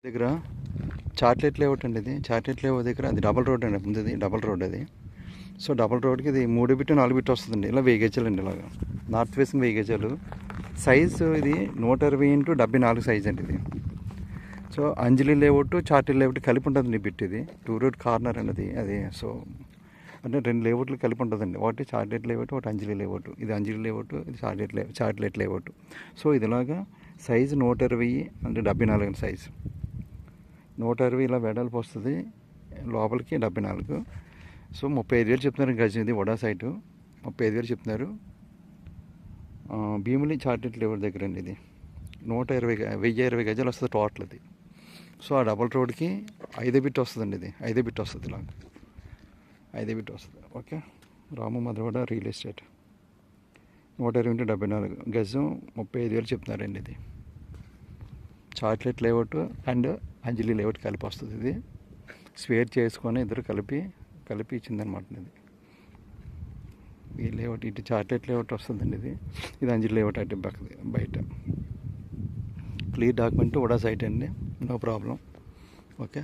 దగ్గర chocolate layout అండి. ఇది చాక్లెట్ లేఅవుట్ దగ్గర అది డబల్ రోడ్ అండి. ముందుది డబల్ రోడ్ అది. సో డబల్ రోడ్కి ఇది 3 బిట్ 4 బిట్ వస్తుందండి. ఇలా 1000 గజాలు అండి. ఇలాగా నార్త్ ఫేసింగ్ 1000 గజాలు సైజు. ఇది 120x74 సైజ్ అండి ఇది. సో అంజలి లేఅవుట్ చార్టెడ్ లేఅవుట్ కలిపి ఉంటుందండి బిట్. ఇది 2 రోడ్ కార్నర్ అండి అది. సో అంటే 2 లేఅవుట్లు కలిపి ఉంటుందండి. ఒకటి చార్టెడ్ లేఅవుట్, ఒకటి అంజలి లేఅవుట్. ఇది అంజలి లేఅవుట్, ఇది చార్టెడ్ లేఅవుట్. సో ఇదిలాగా సైజు 120 అంటే 74 సైజు. 120 ఇలా వెడల్పు వస్తుంది, లోపలికి 74. సో 35,000 చెప్తున్నారు గజం. ఇది వడా సైటు 35,000 చెప్తున్నారు. భీములి చార్టెడ్ లేఅవుట్ దగ్గర అండి. ఇది 1020 గజాలు వస్తుంది టోటల్ ఇది. సో ఆ డబల్ రోడ్కి 5 బిట్ వస్తుందండి. ఇది 5 బిట్ వస్తుంది. ఇలా 5 బిట్ వస్తుంది. ఓకే. రాము మధురవాడ రియల్ ఎస్టేట్ 120x74 గజం 35,000 చెప్తున్నారండి. ఇది chocolate layout and Anjali layout కలిపి వస్తుంది. ఇది స్వేర్ చేసుకొని ఇద్దరు కలిపి ఇచ్చిందనమాట. ఈ లేఅవుట్ ఇటు చాక్లెట్ లేఅవుట్ వస్తుందండి. ఇది అంజలి లేఅవుట్ అటు బయట. క్లియర్ డాక్యుమెంట్ వడా సైట్ అండి. No problem. ఓకే.